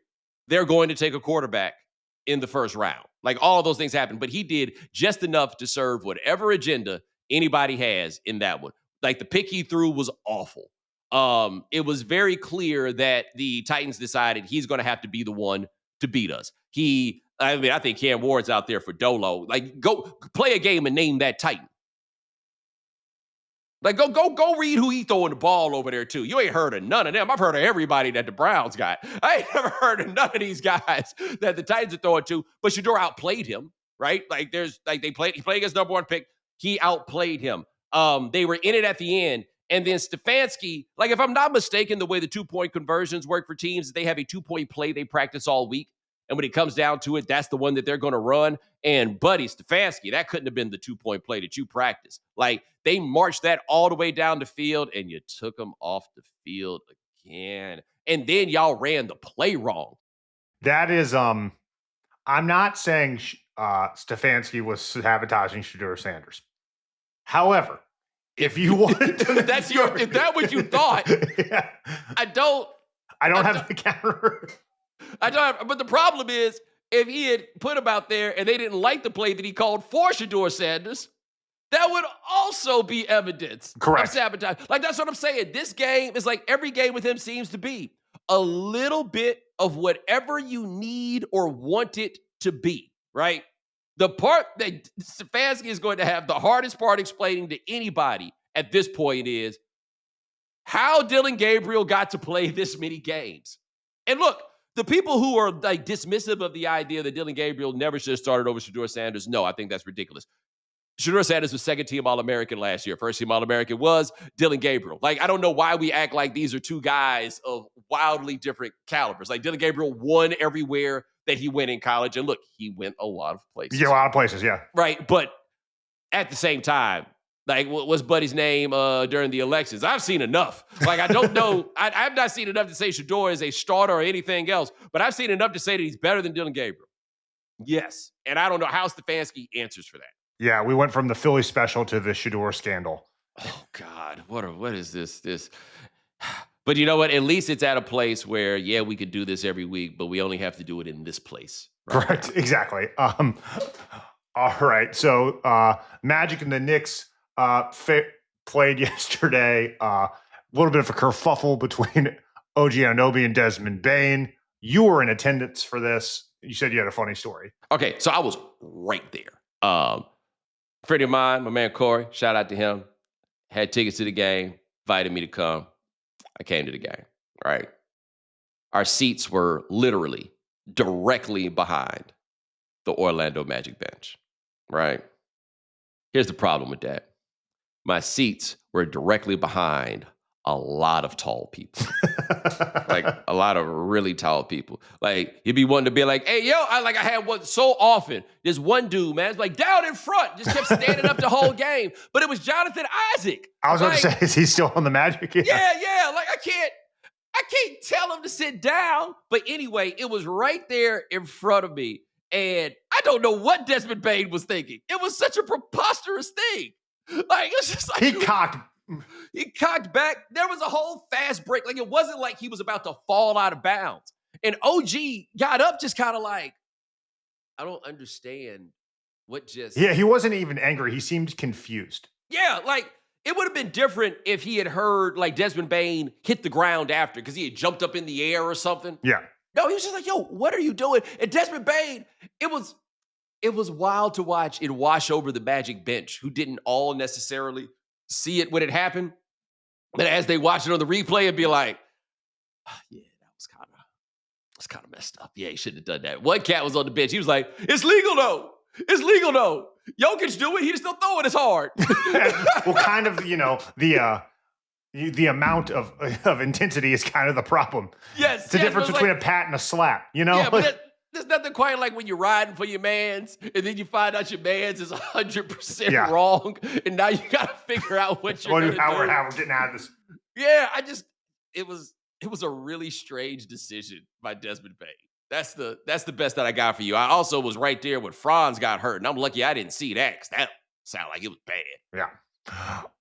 They're going to take a quarterback in the first round. Like, all of those things happen, but he did just enough to serve whatever agenda anybody has in that one. Like, the pick he threw was awful. It was very clear that the Titans decided he's going to have to be the one to beat us. I think Cam Ward's out there for Dolo. Like, go play a game and name that Titan. Like, go read who he throwing the ball over there to. You ain't heard of none of them. I've heard of everybody that the Browns got. I ain't never heard of none of these guys that the Titans are throwing to. But Shedeur outplayed him, right? Like, he played against number one pick. He outplayed him. They were in it at the end. And then Stefanski, like, if I'm not mistaken, the way the 2-point conversions work for teams, they have a 2-point play they practice all week. And when it comes down to it, that's the one that they're going to run. And buddy, Stefanski, that couldn't have been the 2-point play that you practiced. Like, they marched that all the way down the field, and you took them off the field again. And then y'all ran the play wrong. That is, I'm not saying Stefanski was sabotaging Shedeur Sanders. However, if you wanted to, if that what you thought, yeah. I don't have the counter. But the problem is, if he had put him out there and they didn't like the play that he called for Shedeur Sanders, that would also be evidence Correct. of sabotage. Like, that's what I'm saying. This game is like every game with him seems to be a little bit of whatever you need or want it to be, right? The part that Stefanski is going to have the hardest part explaining to anybody at this point is how Dillon Gabriel got to play this many games. And look, the people who are like dismissive of the idea that Dillon Gabriel never should have started over Shedeur Sanders, no, I think that's ridiculous. Shedeur Sanders was second-team All-American last year. First-team All-American was Dillon Gabriel. Like, I don't know why we act like these are two guys of wildly different calibers. Like, Dillon Gabriel won everywhere that he went in college. And look, he went a lot of places. Yeah, a lot of places, yeah. Right, but at the same time, like, what's Buddy's name during the elections? I've seen enough. Like, I don't know. I've not seen enough to say Shedeur is a starter or anything else, but I've seen enough to say that he's better than Dillon Gabriel. Yes, and I don't know how Stefanski answers for that. Yeah, we went from the Philly special to the Shedeur scandal. Oh, God, what is this? But you know what? At least it's at a place where, yeah, we could do this every week, but we only have to do it in this place. Right? Correct, exactly. All right, so Magic and the Knicks played yesterday. A little bit of a kerfuffle between OG Anunoby and Desmond Bane. You were in attendance for this. You said you had a funny story. Okay, so I was right there. Friend of mine, my man Corey, shout out to him, had tickets to the game, invited me to come. I came to the game, right? Our seats were literally directly behind the Orlando Magic bench, right? Here's the problem with that. My seats were directly behind a lot of tall people. Like, a lot of really tall people. Like, you'd be wanting to be like, hey, yo, I had one so often. This one dude, man, it's like down in front, just kept standing up the whole game. But it was Jonathan Isaac. I was about to say, is he still on the Magic? Yeah. Like, I can't tell him to sit down. But anyway, it was right there in front of me. And I don't know what Desmond Bane was thinking. It was such a preposterous thing. Like, it's just like he cocked back. There was a whole fast break. Like, it wasn't like he was about to fall out of bounds. And OG got up just kind of like, I don't understand what just... Yeah, he wasn't even angry. He seemed confused. Yeah, like, it would have been different if he had heard, like, Desmond Bane hit the ground after because he had jumped up in the air or something. Yeah. No, he was just like, yo, what are you doing? And Desmond Bane, it was wild to watch it wash over the Magic bench, who didn't all necessarily see it when it happened. But as they watch it on the replay, it'd be like, oh, yeah, that was kind of messed up. Yeah, he shouldn't have done that. One cat was on the bench. He was like, it's legal though. It's legal though. Jokic do it. He just don't throw it as hard. Well, kind of, the amount of intensity is kind of the problem. Yes. It's the difference between a pat and a slap, Yeah, but there's nothing quite like when you're riding for your mans and then you find out your mans is 100% wrong. And now you got to figure out what you're going to do. How we're getting out of this. Yeah, it was It was a really strange decision by Desmond Bain. That's the best that I got for you. I also was right there when Franz got hurt, and I'm lucky I didn't see that because that sounded like it was bad. Yeah.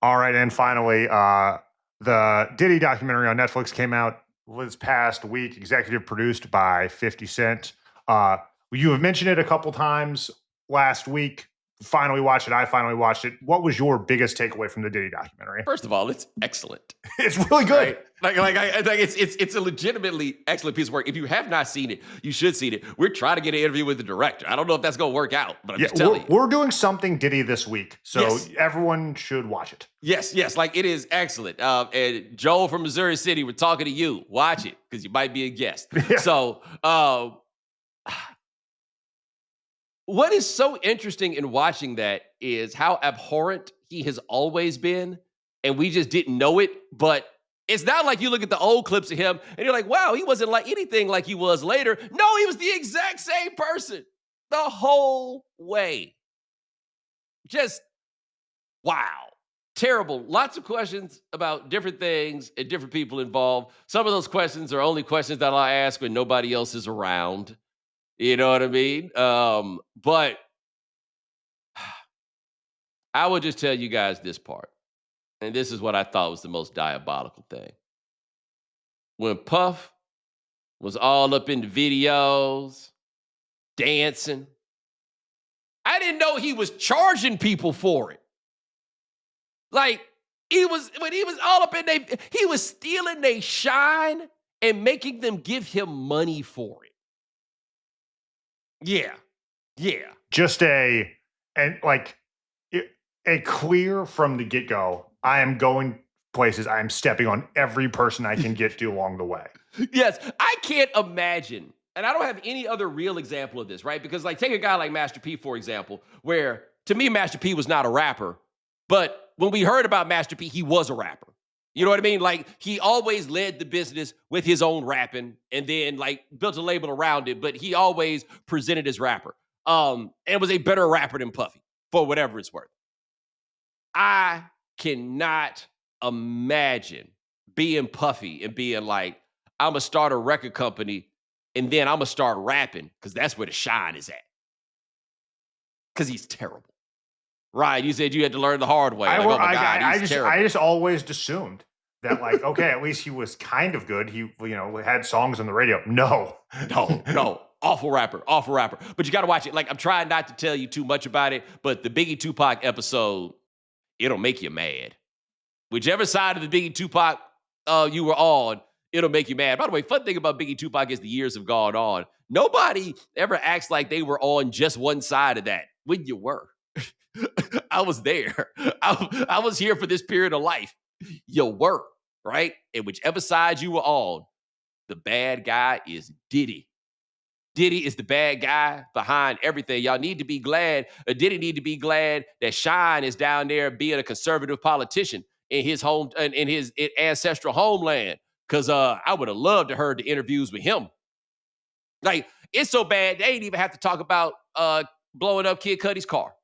All right, and finally, the Diddy documentary on Netflix came out this past week, executive produced by 50 Cent. You have mentioned it a couple times last week. Finally watched it. I finally watched it. What was your biggest takeaway from the Diddy documentary? First of all, it's excellent. It's really good. Right? I think it's a legitimately excellent piece of work. If you have not seen it, you should see it. We're trying to get an interview with the director. I don't know if that's going to work out, but I'm just telling you. We're doing something Diddy this week, so everyone should watch it. Yes, like it is excellent. And Joel from Missouri City, we're talking to you. Watch it because you might be a guest. Yeah. So, what is so interesting in watching that is how abhorrent he has always been, and we just didn't know it. But it's not like you look at the old clips of him and you're like, wow, he wasn't like anything like he was later. No, he was the exact same person the whole way. Just, wow. Terrible. Lots of questions about different things and different people involved. Some of those questions are only questions that I ask when nobody else is around. You know what I mean? But I would just tell you guys this part. And this is what I thought was the most diabolical thing. When Puff was all up in the videos, dancing, I didn't know he was charging people for it. Like, when he was all up in he was stealing their shine and making them give him money for it. Yeah. Just a clear from the get-go, I am going places, I am stepping on every person I can get to along the way. Yes, I can't imagine, and I don't have any other real example of this, right? Because like take a guy like Master P, for example, where to me, Master P was not a rapper, but when we heard about Master P, he was a rapper. You know what I mean? Like he always led the business with his own rapping and then like built a label around it, but he always presented as rapper. And was a better rapper than Puffy for whatever it's worth. I cannot imagine being Puffy and being like, I'm going to start a record company and then I'm going to start rapping because that's where the shine is at. Because he's terrible. Right, you said you had to learn the hard way. I just always assumed that, like, okay, at least he was kind of good. He, had songs on the radio. No. Awful rapper. But you got to watch it. Like, I'm trying not to tell you too much about it, but the Biggie Tupac episode, it'll make you mad. Whichever side of the Biggie Tupac you were on, it'll make you mad. By the way, fun thing about Biggie Tupac is the years have gone on. Nobody ever acts like they were on just one side of that when you were. I was there. I was here for this period of life. You were, right? And whichever side you were on, the bad guy is Diddy. Diddy is the bad guy behind everything. Y'all need to be glad, Diddy need to be glad that Shine is down there being a conservative politician in his home, in his ancestral homeland. Because I would have loved to heard the interviews with him. Like, it's so bad, they ain't even have to talk about blowing up Kid Cudi's car.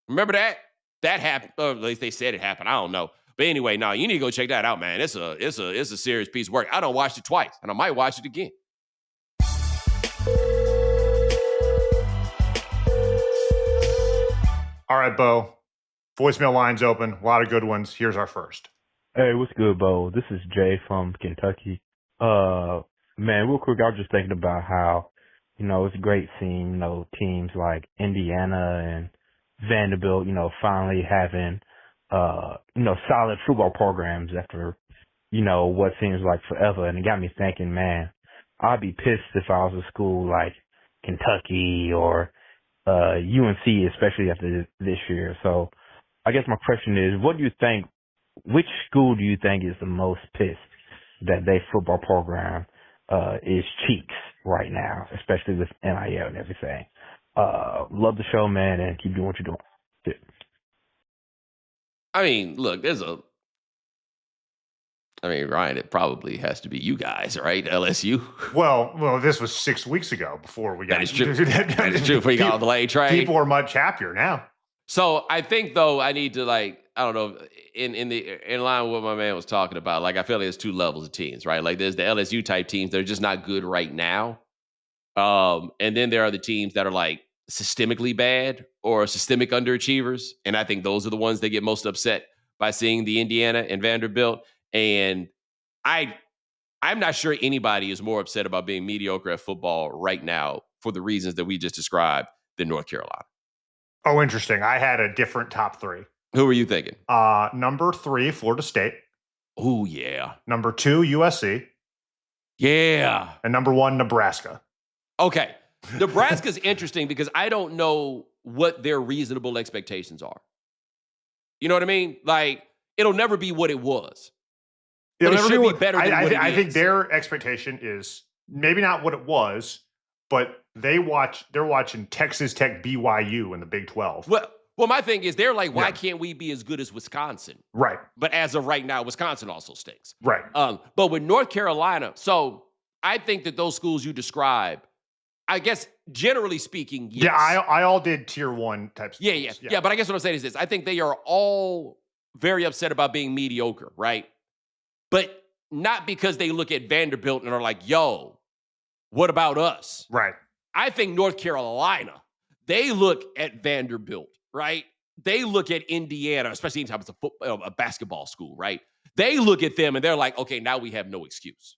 Remember that? That happened. Or at least they said it happened. I don't know. But anyway, no, you need to go check that out, man. It's a serious piece of work. I done watched it twice, and I might watch it again. All right, Bo. Voicemail line's open. A lot of good ones. Here's our first. Hey, what's good, Bo? This is Jay from Kentucky. Man, real quick, I was just thinking about how, it's great seeing, teams like Indiana and Vanderbilt, finally having, solid football programs after, what seems like forever. And it got me thinking, man, I'd be pissed if I was a school like Kentucky or UNC, especially after this year. So I guess my question is, which school do you think is the most pissed that their football program is cheeks right now, especially with NIL and everything? Love the show, man, and keep doing what you're doing. Yeah. I mean, look, Ryan, it probably has to be you guys, right? LSU. Well, this was 6 weeks ago before we got. That is true. That is true. Before you got on the lane train, people are much happier now. So I think, though, I need to I don't know, in line with what my man was talking about, like I feel like there's two levels of teams, right? Like there's the LSU type teams that are just not good right now. And then there are the teams that are like systemically bad or systemic underachievers. And I think those are the ones that get most upset by seeing the Indiana and Vanderbilt. And I I'm not sure anybody is more upset about being mediocre at football right now for the reasons that we just described than North Carolina. Oh, interesting. I had a different top three. Who were you thinking? Number 3, Florida State. Oh, yeah. Number 2, USC. Yeah. And number 1, Nebraska. Okay. Nebraska's interesting because I don't know what their reasonable expectations are. You know what I mean? Like, it'll never be what it was. But it should be better than what it is. I think their expectation is maybe not what it was, but they're watching Texas Tech BYU in the Big 12. Well, my thing is they're like, why can't we be as good as Wisconsin? Right. But as of right now, Wisconsin also stinks. Right. But with North Carolina, so I think that those schools you describe, I guess generally speaking, yes. Yeah, I all did tier 1 types. Yeah. But I guess what I'm saying is this: I think they are all very upset about being mediocre, right? But not because they look at Vanderbilt and are like, "Yo, what about us?" Right. I think North Carolina, they look at Vanderbilt, right? They look at Indiana, especially anytime it's a basketball school, right? They look at them and they're like, okay, now we have no excuse,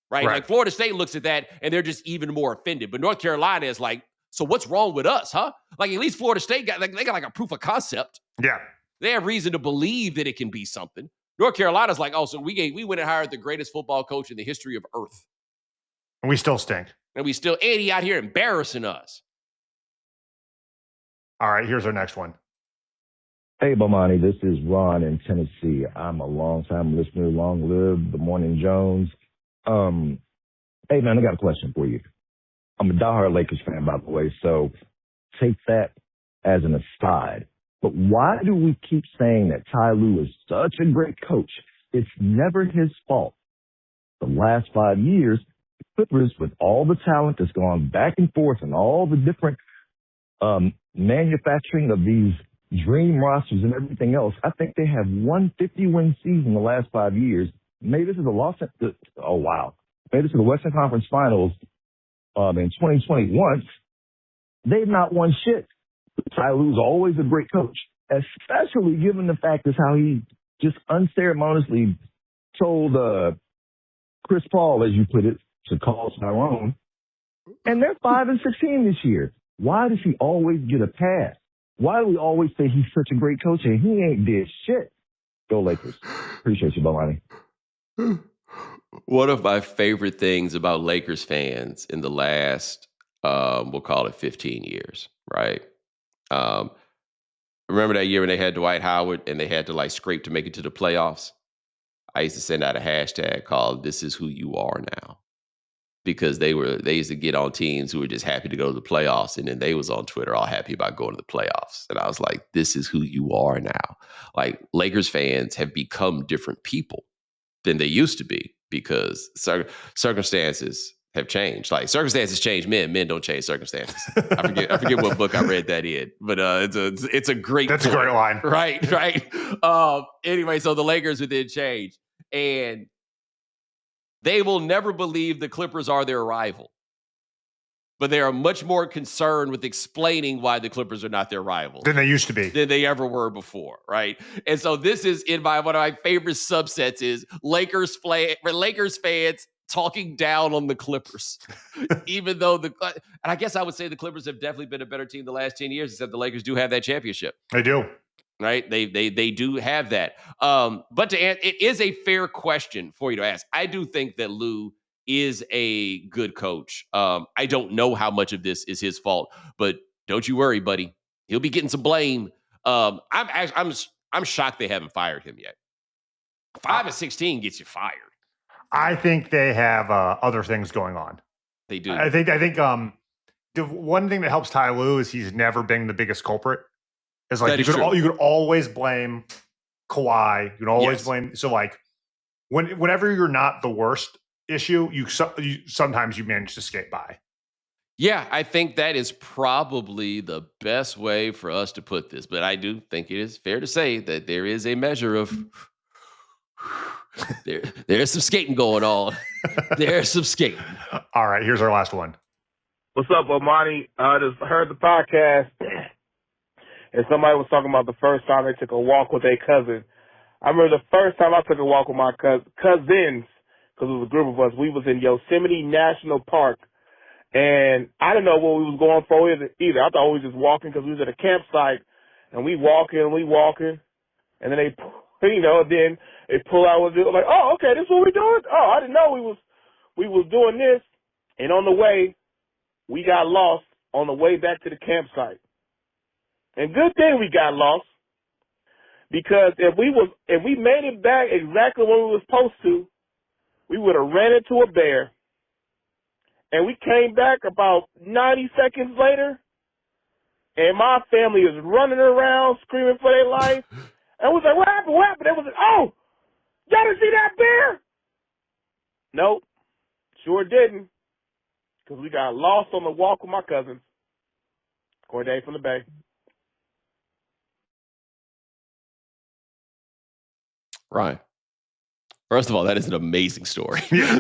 right? Like Florida State looks at that and they're just even more offended. But North Carolina is like, so what's wrong with us, huh? Like at least Florida State got like a proof of concept. Yeah. They have reason to believe that it can be something. North Carolina's like, oh, so we went and hired the greatest football coach in the history of Earth. And we still stink. And he out here embarrassing us. All right, here's our next one. Hey, Bomani, this is Ron in Tennessee. I'm a long-time listener, long live Bomani Jones. Hey, man, I got a question for you. I'm a diehard Lakers fan, by the way, so take that as an aside. But why do we keep saying that Ty Lue is such a great coach? It's never his fault. The last 5 years, the Clippers, with all the talent that's gone back and forth and all the different manufacturing of these dream rosters and everything else, I think they have won 50-win season the last 5 years. Made it to the made it to the Western Conference Finals in 2021. They've not won shit. Ty Lue's always a great coach, especially given the fact is how he just unceremoniously told Chris Paul, as you put it, to call Tyrone. And they're 5-16 this year. Why does he always get a pass? Why do we always say he's such a great coach and he ain't did shit? Go Lakers. Appreciate you, Bomani. One of my favorite things about Lakers fans in the last, we'll call it 15 years, right? Remember that year when they had Dwight Howard and they had to like scrape to make it to the playoffs? I used to send out a hashtag called "This is who you are now," because they used to get on teams who were just happy to go to the playoffs, and then they was on Twitter all happy about going to the playoffs. And I was like, "This is who you are now." Like Lakers fans have become different people than they used to be because circumstances have changed. Like circumstances change men don't change circumstances. I forget what book I read that in, but it's a great That's point. a great line. Right. Anyway, so the Lakers within change, and they will never believe the Clippers are their rival. But they are much more concerned with explaining why the Clippers are not their rival Than they used to be. than they ever were before, right? And so this is one of my favorite subsets is Lakers fans talking down on the Clippers, even though and I guess I would say the Clippers have definitely been a better team the last 10 years, except the Lakers do have that championship. They do. Right? They do have that. But it is a fair question for you to ask. I do think that Lue is a good coach. I don't know how much of this is his fault, but don't you worry, buddy. He'll be getting some blame. I'm shocked they haven't fired him yet. 5-16 gets you fired. I think they have other things going on. They do. I think the one thing that helps Ty Lue is he's never been the biggest culprit. It's like you could always blame Kawhi. You can always blame. So like whenever you're not the worst issue, you sometimes you manage to skate by. Yeah, I think that is probably the best way for us to put this. But I do think it is fair to say that there is a measure of there's some skating going on. There's some skating. All right, here's our last one. What's up, Bomani? I just heard the podcast, and somebody was talking about the first time they took a walk with their cousin. I remember the first time I took a walk with my cousins, because it was a group of us. We was in Yosemite National Park, and I didn't know what we was going for either. I thought we was just walking because we was at a campsite, and we walking, and then then they pull out with it. I'm like, oh, okay, this is what we doing? Oh, I didn't know we was doing this. And on the way, we got lost on the way back to the campsite. And good thing we got lost, because if we made it back exactly when we were supposed to, we would have ran into a bear. And we came back about 90 seconds later, and my family is running around screaming for their life. And we was like, what happened? What happened? They was like, oh, y'all didn't see that bear? Nope, sure didn't, because we got lost on the walk with my cousins. Corday from the Bay. Ryan, first of all, that is an amazing story. Yeah.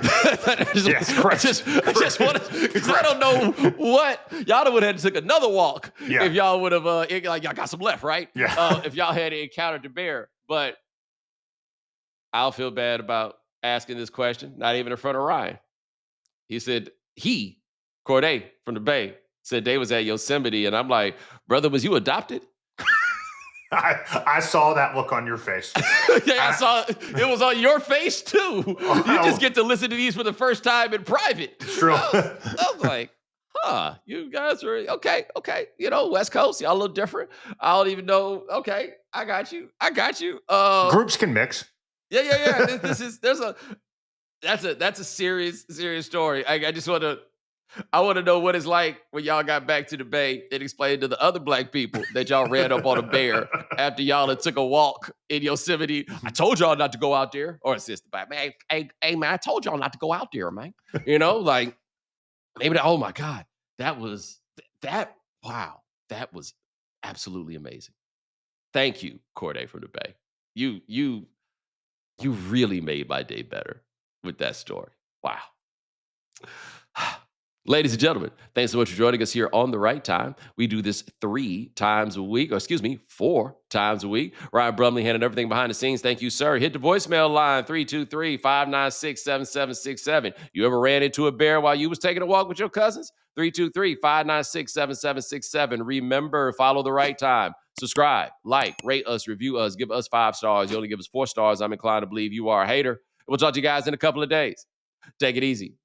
Yes, correct. I just want to, because I don't know what y'all would have took another walk if y'all would have like y'all got some left, right? Yeah. If y'all had encountered the bear. But I'll feel bad about asking this question, not even in front of Ryan. He said Corday from the Bay, said they was at Yosemite, and I'm like, brother, was you adopted? I saw that look on your face. Yeah, I saw it was on your face too. You just get to listen to these for the first time in private. It's true. I was like, you guys are okay. West Coast, y'all a little different. I don't even know. Okay, I got you. Groups can mix. Yeah. That's a serious story. I want to know what it's like when y'all got back to the Bay and explained to the other black people that y'all ran up on a bear after y'all had took a walk in Yosemite. I told y'all not to go out there. Or sister back, man, hey, man, I told y'all not to go out there, man. Like maybe oh my God, wow, that was absolutely amazing. Thank you, Corday from the Bay. You really made my day better with that story. Wow. Ladies and gentlemen, thanks so much for joining us here on The Right Time. We do this 4 times a week. Ryan Brumley handling everything behind the scenes. Thank you, sir. Hit the voicemail line, 323-596-7767. You ever ran into a bear while you was taking a walk with your cousins? 323-596-7767. Remember, follow The Right Time. Subscribe, like, rate us, review us, give us 5 stars. You only give us 4 stars. I'm inclined to believe you are a hater. We'll talk to you guys in a couple of days. Take it easy.